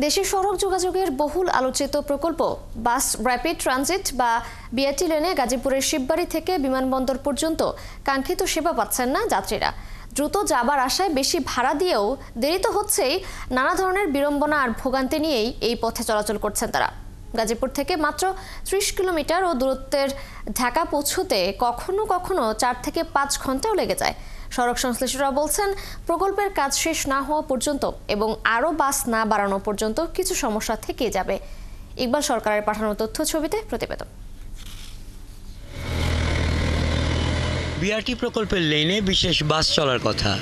দেশের সড়ক যোগাযোগের বহুল আলোচিত প্রকল্প বাস র্যাপিড ট্রানজিট বা বিআরটি লেনে গাজীপুরের শিববাড়ি থেকে বিমানবন্দর পর্যন্ত কাঙ্ক্ষিত সেবা পাচ্ছেন না যাত্রীরা। দ্রুত যাবার আশায় বেশি ভাড়া দিয়েও দেরি তো হচ্ছেই, নানা ধরনের বিড়ম্বনা আর ভোগান্তি নিয়েই এই পথে চলাচল করছেন তারা। গাজীপুর থেকে মাত্র ৩০ কিলোমিটার ও দূরত্বের ঢাকা পৌঁছতে কখনো কখনো ৪ থেকে ৫ ঘন্টাও লেগে যায়। সড়ক সংশ্লিষ্টরা বলছেন, প্রকল্পের কাজ শেষ না হওয়া পর্যন্ত এবং আরও বাস না বাড়ানো পর্যন্ত কিছু সমস্যা থেকে যাবে। ইকবাল সরকারের পাঠানো তথ্য ছবিতে প্রতিবেদন। বিআরটি প্রকল্পের লেনে বিশেষ বাস চলার কথা।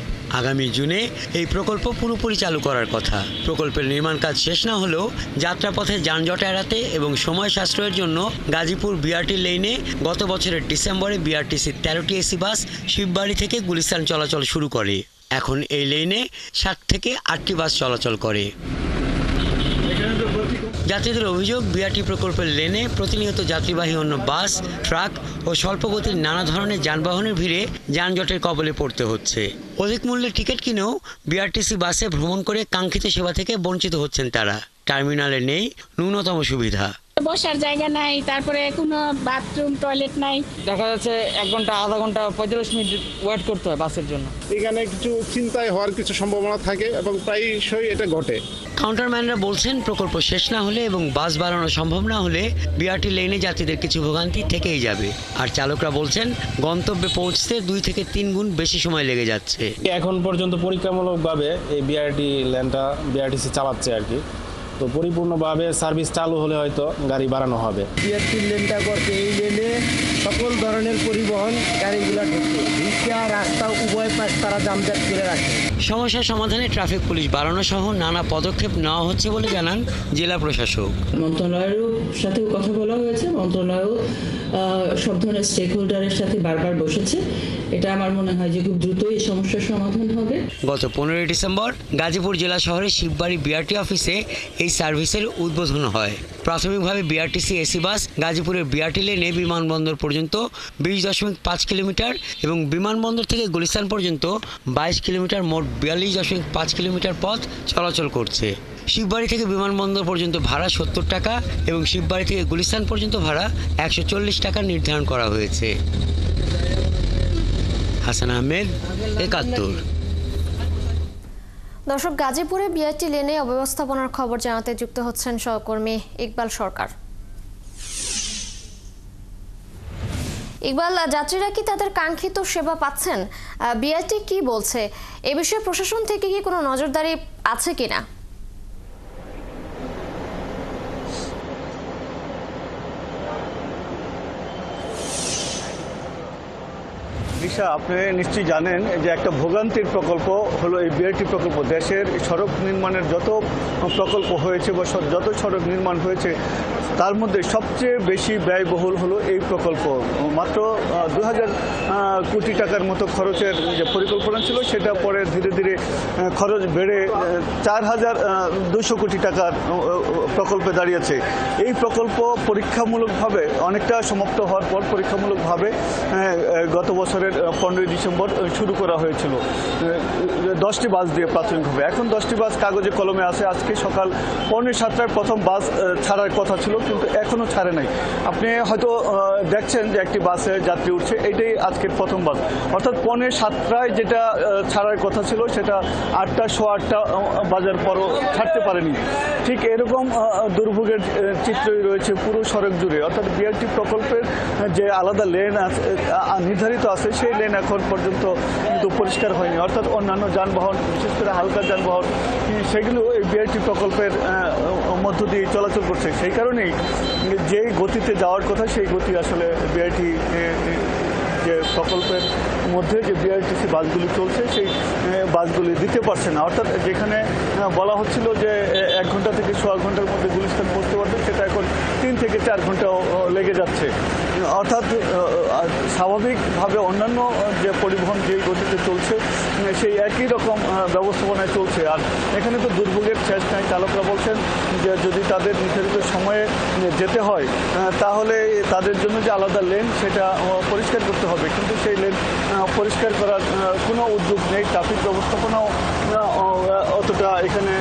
আগামী জুনে এই প্রকল্প পুরোপুরি চালু করার কথা। প্রকল্পের নির্মাণ কাজ শেষ না হলেও যাত্রাপথে যানজট এড়াতে এবং সময় সাশ্রয়ের জন্য গাজীপুর বিআরটি লেনে গত বছরের ডিসেম্বরে বিআরটিসি 13টি এসি বাস শিববাড়ি থেকে গুলিস্তান চলাচল শুরু করে। এখন এই লেনে 7 থেকে 8টি বাস চলাচল করে। যাত্রীদের অভিযোগ, বিআরটি প্রকল্পের লেনে প্রতিনিয়ত যাত্রীবাহী অন্য বাস, ট্রাক ও স্বল্পগতির নানা ধরনের যানবাহনের ভিড়ে যানজটের কবলে পড়তে হচ্ছে। অধিক মূল্যের টিকিট কিনেও বিআরটিসি বাসে ভ্রমণ করে কাঙ্ক্ষিত সেবা থেকে বঞ্চিত হচ্ছেন তারা। টার্মিনালে নেই ন্যূনতম সুবিধা, বসার জায়গা নাই, তারপরে কোনো বাথরুম টয়লেট নাই। দেখা যাচ্ছে 1 ঘন্টা আধা ঘন্টা 45 মিনিট ওয়েট করতে হয় বাসের জন্য। এখানে কিছু চিন্তায় হওয়ার কিছু সম্ভাবনা থাকে এবং প্রায়শই এটা ঘটে। কাউন্টারম্যানরা বলছেন, প্রকল্প শেষ না হলে এবং বাস বাড়ানো সম্ভব না হলে বিআরটি লেনে যাত্রীদের কিছু ভোগান্তি থেকেই যাবে। আর চালকরা বলছেন, গন্তব্যে পৌঁছতে 2 থেকে 3 গুণ বেশি সময় লেগে যাচ্ছে। এখন পর্যন্ত পরীক্ষামূলকভাবে এই বিআরটি লেনটা বিআরটিসি চালাচ্ছে আর কি। তো পরিপূর্ণভাবে সার্ভিস চালু হলে হয়তো গাড়ি বাড়ানো হবে। বিআরটি লেনটা করতে এই লেনে সকল ধরনের পরিবহন গাড়িগুলো ঢুকছে, রিক্সা রাস্তা উভয় পাশ তারা জামজাট করে রাখে। সমস্যা সমাধানে ট্রাফিক পুলিশ বাড়ানো সহ নানা পদক্ষেপ নেওয়া হচ্ছে বলে জানান জেলা প্রশাসক। মন্ত্রণালয়ের সাথেও কথা বলা হয়েছে, মন্ত্রণালয় সব ধরনের স্টেক হোল্ডারের সাথে বারবার বসেছে। এটা আমার মনে হয় যে খুব দ্রুত এই সমস্যার সমাধান হবে। গত 15 ডিসেম্বর গাজীপুর জেলা শহরের শিববাড়ি বিআরটি অফিসে এই সার্ভিসের উদ্বোধন হয়। প্রাথমিকভাবে বিআরটিসি এসি বাস গাজীপুরের বিআরটি লেনে বিমানবন্দর পর্যন্ত 20.5 কিলোমিটার এবং বিমানবন্দর থেকে গুলিস্তান পর্যন্ত 22 কিলোমিটার, মোট 42.5 কিলোমিটার পথ চলাচল করছে। শিববাড়ি থেকে বিমানবন্দর পর্যন্ত ভাড়া 70 টাকা এবং শিববাড়ি থেকে গুলিস্তান পর্যন্ত ভাড়া 140 টাকা নির্ধারণ করা হয়েছে। হাসান আহমেদ, 71। দর্শক, গাজীপুরে বিআরটি লেনে অব্যবস্থাপনার খবর জানাতে যুক্ত হচ্ছেন সহকর্মী ইকবাল সরকার। ইকবাল, যাত্রীরা কি তাদের কাঙ্ক্ষিত সেবা পাচ্ছেন? বিআরটি কি বলছে এ বিষয়ে? প্রশাসন থেকে কি কোনো নজরদারি আছে কিনা? আপনি নিশ্চয়ই জানেন যে একটা ভোগান্তির প্রকল্প হলো এই বিআরটি প্রকল্প। দেশের সড়ক নির্মাণের যত প্রকল্প হয়েছে বা যত সড়ক নির্মাণ হয়েছে তার মধ্যে সবচেয়ে বেশি ব্যয়বহুল হলো এই প্রকল্প। মাত্র 2000 কোটি টাকার মতো খরচের যে পরিকল্পনা ছিল সেটা পরে ধীরে ধীরে খরচ বেড়ে 4200 কোটি টাকার প্রকল্পে দাঁড়িয়েছে। এই প্রকল্প পরীক্ষামূলকভাবে অনেকটা সমাপ্ত হওয়ার পর পরীক্ষামূলকভাবে গত বছরের 15 ডিসেম্বর শুরু করা হয়েছিল 10টি বাস দিয়ে প্রাথমিকভাবে। এখন 10টি বাস কাগজে কলমে আছে। আজকে সকাল 6:45টায় প্রথম বাস ছাড়ার কথা ছিল, কিন্তু এখনও ছাড়ে নাই। আপনি হয়তো দেখছেন যে একটি বাসে যাত্রী উঠছে, এটাই আজকের প্রথম বাস। অর্থাৎ 6:45টায় যেটা ছাড়ার কথা ছিল সেটা 8টা, 8:15 বাজার পরও ছাড়তে পারেনি। ঠিক এরকম দুর্ভোগের চিত্রই রয়েছে পুরো সড়ক জুড়ে। অর্থাৎ বিআরটি প্রকল্পের যে আলাদা লেন নির্ধারিত আছে সেই লেন এখন পর্যন্ত কিন্তু পরিষ্কার হয়নি। অর্থাৎ অন্যান্য যানবাহন, বিশেষ করে হালকা যানবাহন, সেগুলো এই বিআরটি প্রকল্পের মধ্য দিয়ে চলাচল করছে। সেই কারণেই যে গতিতে যাওয়ার কথা সেই গতি আসলে বিআরটি যে প্রকল্পের মধ্যে যে বিআরটিসি বাসগুলি চলছে সেই বাসগুলি দিতে পারছে না। অর্থাৎ যেখানে বলা হচ্ছিল যে 1 ঘন্টা থেকে 1.25 ঘন্টার মধ্যে গুলিস্তান পৌঁছতে পারবে, সেটা এখন 3 থেকে 4 ঘন্টাও লেগে যাচ্ছে। অর্থাৎ স্বাভাবিকভাবে অন্যান্য যে পরিবহন যেই গতিতে চলছে সেই একই রকম ব্যবস্থাপনায় চলছে। আর এখানে তো দুর্ভোগের শেষ নাই। চালকরা বলছেন যে যদি তাদের নির্ধারিত সময়ে যেতে হয় তাহলে তাদের জন্য যে আলাদা লেন সেটা পরিষ্কার করতে হবে, কিন্তু সেই লেন পরিষ্কার করার কোনো উদ্যোগ নেই। ট্রাফিক ব্যবস্থাপনাও অতটা এখানে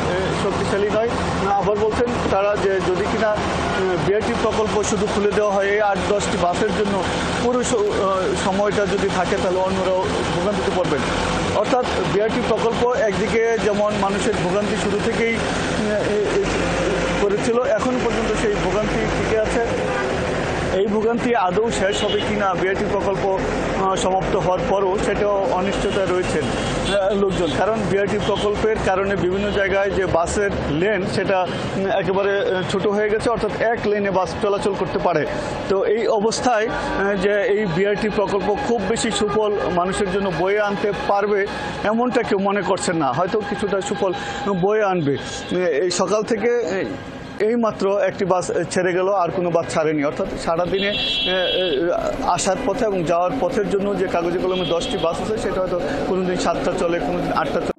শক্তিশালী নয়। আবার বলছেন তারা যে যদি কিনা বিআরটি প্রকল্প শুধু খুলে দেওয়া হয় এই 8-10টি বাসের জন্য পুরো সময়টা যদি থাকে তাহলে অন্যরাও ভোগান্তিতে পড়বেন। অর্থাৎ বিআরটি প্রকল্প একদিকে যেমন মানুষের ভোগান্তি শুরু থেকেই করেছিল, এখন পর্যন্ত সেই ভোগান্তি টিকে আছে। এই ভোগান্তি আদৌ শেষ হবে কিনা বিআরটি প্রকল্প সমাপ্ত হওয়ার পরও সেটাও অনিশ্চয়তা রয়েছেন লোকজন, কারণ বিআরটি প্রকল্পের কারণে বিভিন্ন জায়গায় যে বাসের লেন সেটা একেবারে ছোট হয়ে গেছে, অর্থাৎ এক লেনে বাস চলাচল করতে পারে। তো এই অবস্থায় যে এই বিআরটি প্রকল্প খুব বেশি সুফল মানুষের জন্য বয়ে আনতে পারবে এমনটা কেউ মনে করছেন না, হয়তো কিছুটা সুফল বয়ে আনবে। এই সকাল থেকে এই মাত্র একটি বাস ছেড়ে গেল, আর কোনো বাস ছাড়েনি। অর্থাৎ সারাদিনে আসার পথে এবং যাওয়ার পথের জন্য যে কাগজে কলমে 10টি বাস আছে সেটা হয়তো কোনোদিন 7টা চলে, কোনোদিন 8টা চলে।